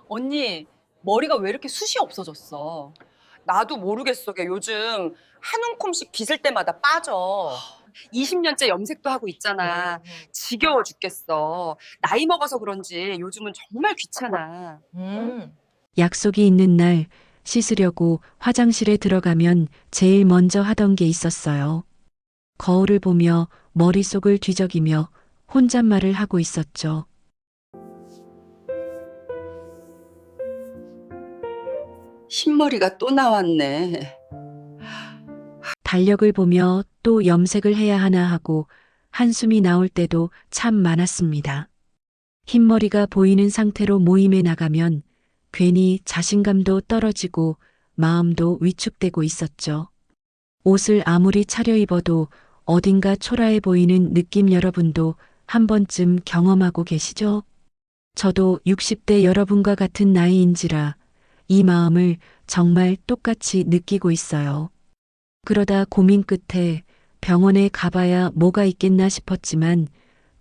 언니, 머리가 왜 이렇게 숱이 없어졌어? 나도 모르겠어. 걔 요즘 한 움큼씩 빗을 때마다 빠져. 20년째 염색도 하고 있잖아. 지겨워 죽겠어. 나이 먹어서 그런지 요즘은 정말 귀찮아. 약속이 있는 날 씻으려고 화장실에 들어가면 제일 먼저 하던 게 있었어요. 거울을 보며 머릿속을 뒤적이며 혼잣말을 하고 있었죠. 흰머리가 또 나왔네. 달력을 보며 또 염색을 해야 하나 하고 한숨이 나올 때도 참 많았습니다. 흰머리가 보이는 상태로 모임에 나가면 괜히 자신감도 떨어지고 마음도 위축되고 있었죠. 옷을 아무리 차려입어도 어딘가 초라해 보이는 느낌 여러분도 한 번쯤 경험하고 계시죠? 저도 60대 여러분과 같은 나이인지라 이 마음을 정말 똑같이 느끼고 있어요. 그러다 고민 끝에 병원에 가봐야 뭐가 있겠나 싶었지만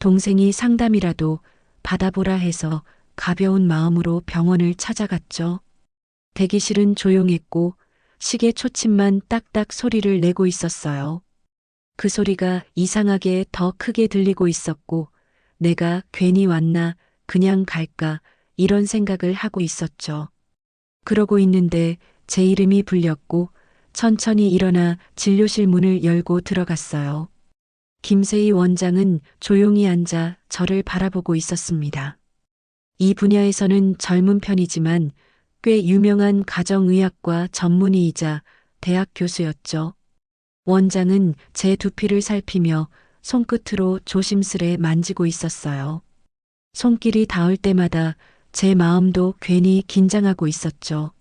동생이 상담이라도 받아보라 해서 가벼운 마음으로 병원을 찾아갔죠. 대기실은 조용했고 시계 초침만 딱딱 소리를 내고 있었어요. 그 소리가 이상하게 더 크게 들리고 있었고 내가 괜히 왔나 그냥 갈까 이런 생각을 하고 있었죠. 그러고 있는데 제 이름이 불렸고 천천히 일어나 진료실 문을 열고 들어갔어요. 김세희 원장은 조용히 앉아 저를 바라보고 있었습니다. 이 분야에서는 젊은 편이지만 꽤 유명한 가정의학과 전문의이자 대학 교수였죠. 원장은 제 두피를 살피며 손끝으로 조심스레 만지고 있었어요. 손길이 닿을 때마다 제 마음도 괜히 긴장하고 있었죠.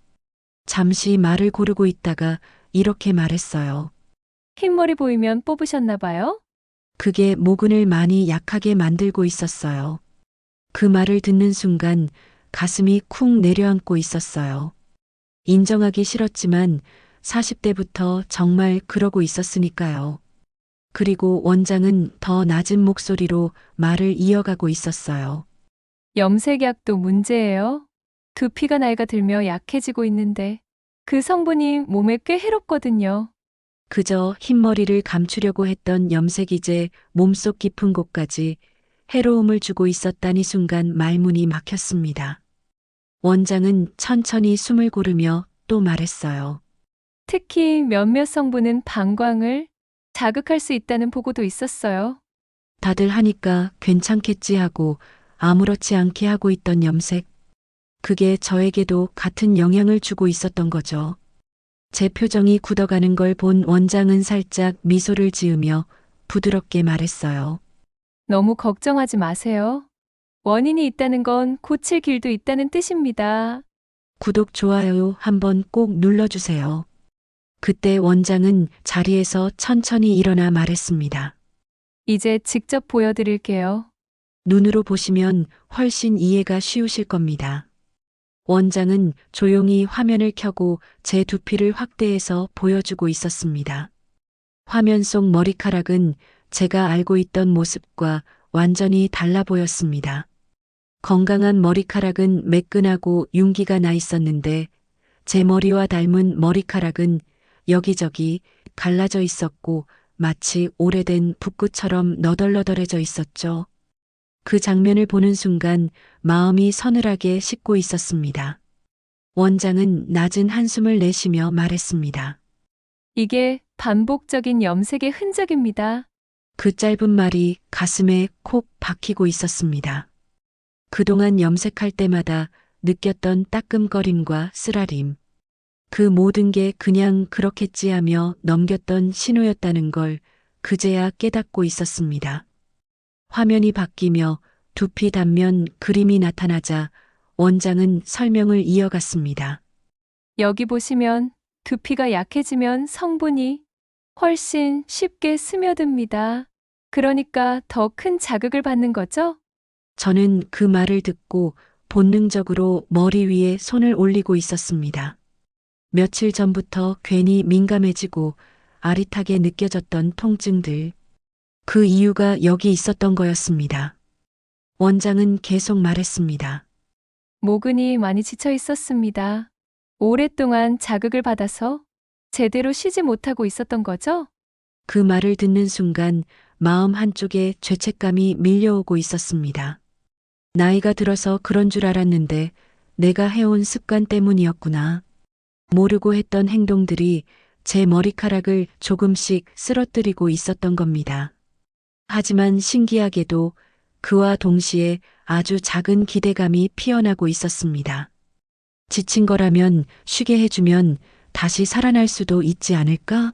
잠시 말을 고르고 있다가 이렇게 말했어요. 흰머리 보이면 뽑으셨나 봐요? 그게 모근을 많이 약하게 만들고 있었어요. 그 말을 듣는 순간 가슴이 쿵 내려앉고 있었어요. 인정하기 싫었지만 40대부터 정말 그러고 있었으니까요. 그리고 원장은 더 낮은 목소리로 말을 이어가고 있었어요. 염색약도 문제예요. 두피가 나이가 들며 약해지고 있는데 그 성분이 몸에 꽤 해롭거든요. 그저 흰머리를 감추려고 했던 염색이 제 몸속 깊은 곳까지 해로움을 주고 있었다니 순간 말문이 막혔습니다. 원장은 천천히 숨을 고르며 또 말했어요. 특히 몇몇 성분은 방광을 자극할 수 있다는 보고도 있었어요. 다들 하니까 괜찮겠지 하고 아무렇지 않게 하고 있던 염색. 그게 저에게도 같은 영향을 주고 있었던 거죠. 제 표정이 굳어가는 걸 본 원장은 살짝 미소를 지으며 부드럽게 말했어요. 너무 걱정하지 마세요. 원인이 있다는 건 고칠 길도 있다는 뜻입니다. 구독, 좋아요 한번 꼭 눌러주세요. 그때 원장은 자리에서 천천히 일어나 말했습니다. 이제 직접 보여드릴게요. 눈으로 보시면 훨씬 이해가 쉬우실 겁니다. 원장은 조용히 화면을 켜고 제 두피를 확대해서 보여주고 있었습니다. 화면 속 머리카락은 제가 알고 있던 모습과 완전히 달라 보였습니다. 건강한 머리카락은 매끈하고 윤기가 나 있었는데 제 머리와 닮은 머리카락은 여기저기 갈라져 있었고 마치 오래된 붓구처럼 너덜너덜해져 있었죠. 그 장면을 보는 순간 마음이 서늘하게 식고 있었습니다. 원장은 낮은 한숨을 내쉬며 말했습니다. 이게 반복적인 염색의 흔적입니다. 그 짧은 말이 가슴에 콕 박히고 있었습니다. 그동안 염색할 때마다 느꼈던 따끔거림과 쓰라림. 그 모든 게 그냥 그렇겠지 하며 넘겼던 신호였다는 걸 그제야 깨닫고 있었습니다. 화면이 바뀌며 두피 단면 그림이 나타나자 원장은 설명을 이어갔습니다. 여기 보시면 두피가 약해지면 성분이 훨씬 쉽게 스며듭니다. 그러니까 더 큰 자극을 받는 거죠? 저는 그 말을 듣고 본능적으로 머리 위에 손을 올리고 있었습니다. 며칠 전부터 괜히 민감해지고 아릿하게 느껴졌던 통증들. 그 이유가 여기 있었던 거였습니다. 원장은 계속 말했습니다. 모근이 많이 지쳐 있었습니다. 오랫동안 자극을 받아서 제대로 쉬지 못하고 있었던 거죠? 그 말을 듣는 순간 마음 한쪽에 죄책감이 밀려오고 있었습니다. 나이가 들어서 그런 줄 알았는데 내가 해온 습관 때문이었구나. 모르고 했던 행동들이 제 머리카락을 조금씩 쓰러뜨리고 있었던 겁니다. 하지만 신기하게도 그와 동시에 아주 작은 기대감이 피어나고 있었습니다. 지친 거라면 쉬게 해주면 다시 살아날 수도 있지 않을까?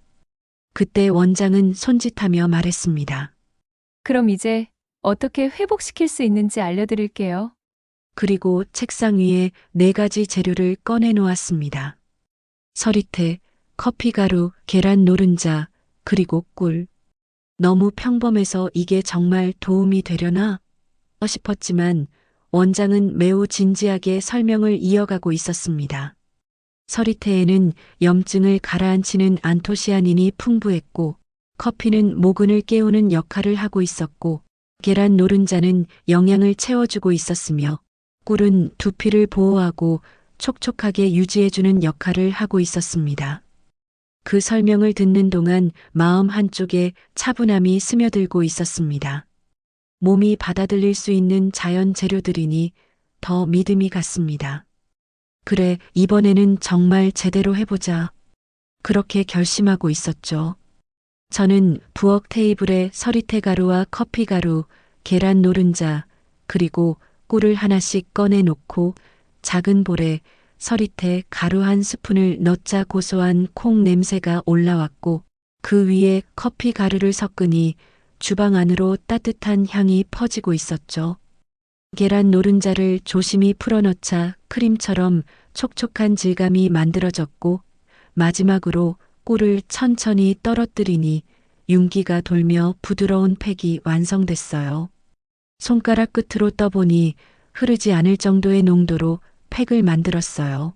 그때 원장은 손짓하며 말했습니다. 그럼 이제 어떻게 회복시킬 수 있는지 알려드릴게요. 그리고 책상 위에 4가지 재료를 꺼내 놓았습니다. 서리태, 커피가루, 계란 노른자, 그리고 꿀. 너무 평범해서 이게 정말 도움이 되려나? 싶었지만 원장은 매우 진지하게 설명을 이어가고 있었습니다. 서리태에는 염증을 가라앉히는 안토시아닌이 풍부했고, 커피는 모근을 깨우는 역할을 하고 있었고, 계란 노른자는 영양을 채워주고 있었으며, 꿀은 두피를 보호하고 촉촉하게 유지해주는 역할을 하고 있었습니다. 그 설명을 듣는 동안 마음 한쪽에 차분함이 스며들고 있었습니다. 몸이 받아들일 수 있는 자연 재료들이니 더 믿음이 갔습니다. 그래, 이번에는 정말 제대로 해보자. 그렇게 결심하고 있었죠. 저는 부엌 테이블에 서리태 가루와 커피 가루, 계란 노른자, 그리고 꿀을 하나씩 꺼내 놓고 작은 볼에 서리태 가루 1스푼을 넣자 고소한 콩 냄새가 올라왔고 그 위에 커피 가루를 섞으니 주방 안으로 따뜻한 향이 퍼지고 있었죠. 계란 노른자를 조심히 풀어넣자 크림처럼 촉촉한 질감이 만들어졌고 마지막으로 꿀을 천천히 떨어뜨리니 윤기가 돌며 부드러운 팩이 완성됐어요. 손가락 끝으로 떠보니 흐르지 않을 정도의 농도로 팩을 만들었어요.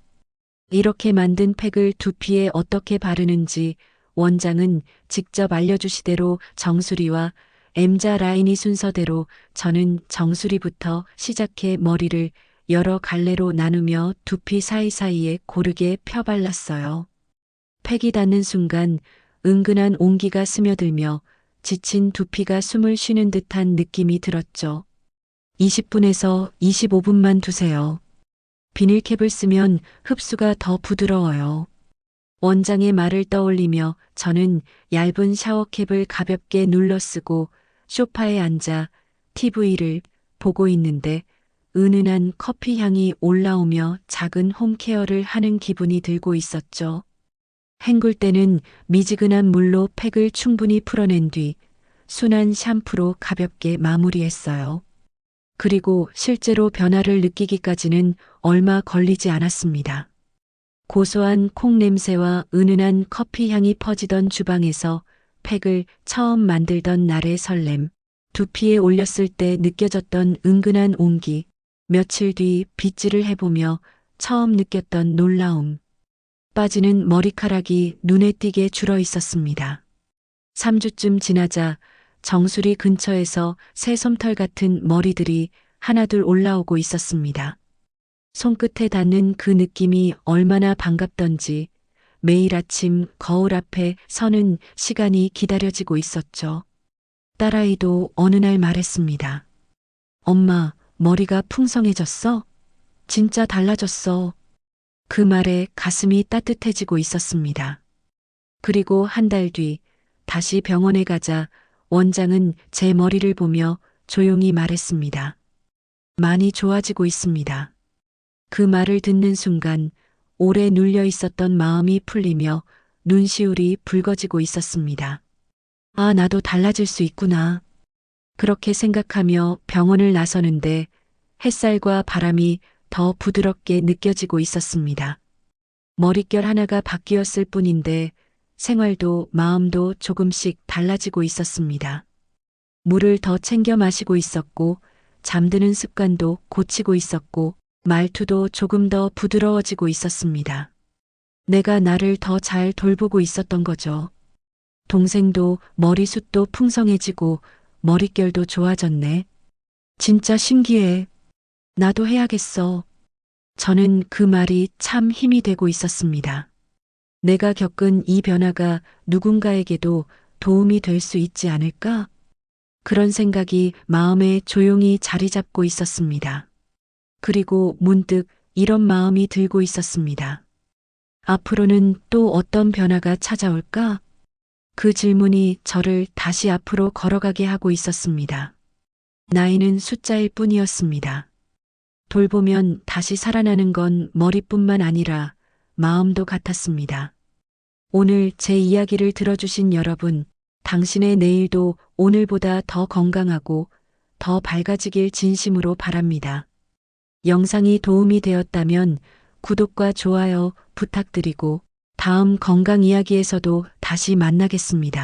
이렇게 만든 팩을 두피에 어떻게 바르는지 원장은 직접 알려주시대로 정수리와 M자 라인이 순서대로 저는 정수리부터 시작해 머리를 여러 갈래로 나누며 두피 사이사이에 고르게 펴발랐어요. 팩이 닿는 순간 은근한 온기가 스며들며 지친 두피가 숨을 쉬는 듯한 느낌이 들었죠. 20분에서 25분만 두세요. 비닐캡을 쓰면 흡수가 더 부드러워요. 원장의 말을 떠올리며 저는 얇은 샤워캡을 가볍게 눌러 쓰고 소파에 앉아 TV를 보고 있는데 은은한 커피 향이 올라오며 작은 홈케어를 하는 기분이 들고 있었죠. 헹굴 때는 미지근한 물로 팩을 충분히 풀어낸 뒤 순한 샴푸로 가볍게 마무리했어요. 그리고 실제로 변화를 느끼기까지는 얼마 걸리지 않았습니다. 고소한 콩 냄새와 은은한 커피 향이 퍼지던 주방에서 팩을 처음 만들던 날의 설렘, 두피에 올렸을 때 느껴졌던 은근한 온기, 며칠 뒤 빗질을 해보며 처음 느꼈던 놀라움. 빠지는 머리카락이 눈에 띄게 줄어 있었습니다. 3주쯤 지나자 정수리 근처에서 새솜털 같은 머리들이 하나둘 올라오고 있었습니다. 손끝에 닿는 그 느낌이 얼마나 반갑던지 매일 아침 거울 앞에 서는 시간이 기다려지고 있었죠. 딸아이도 어느 날 말했습니다. 엄마, 머리가 풍성해졌어? 진짜 달라졌어. 그 말에 가슴이 따뜻해지고 있었습니다. 그리고 한 달 뒤 다시 병원에 가자 원장은 제 머리를 보며 조용히 말했습니다. 많이 좋아지고 있습니다. 그 말을 듣는 순간 오래 눌려 있었던 마음이 풀리며 눈시울이 붉어지고 있었습니다. 아, 나도 달라질 수 있구나. 그렇게 생각하며 병원을 나서는데 햇살과 바람이 더 부드럽게 느껴지고 있었습니다. 머릿결 하나가 바뀌었을 뿐인데 생활도 마음도 조금씩 달라지고 있었습니다. 물을 더 챙겨 마시고 있었고 잠드는 습관도 고치고 있었고 말투도 조금 더 부드러워지고 있었습니다. 내가 나를 더 잘 돌보고 있었던 거죠. 동생도 머리숱도 풍성해지고 머릿결도 좋아졌네. 진짜 신기해. 나도 해야겠어. 저는 그 말이 참 힘이 되고 있었습니다. 내가 겪은 이 변화가 누군가에게도 도움이 될 수 있지 않을까? 그런 생각이 마음에 조용히 자리 잡고 있었습니다. 그리고 문득 이런 마음이 들고 있었습니다. 앞으로는 또 어떤 변화가 찾아올까? 그 질문이 저를 다시 앞으로 걸어가게 하고 있었습니다. 나이는 숫자일 뿐이었습니다. 돌보면 다시 살아나는 건 머리뿐만 아니라 마음도 같았습니다. 오늘 제 이야기를 들어주신 여러분, 당신의 내일도 오늘보다 더 건강하고 더 밝아지길 진심으로 바랍니다. 영상이 도움이 되었다면 구독과 좋아요 부탁드리고 다음 건강 이야기에서도 다시 만나겠습니다.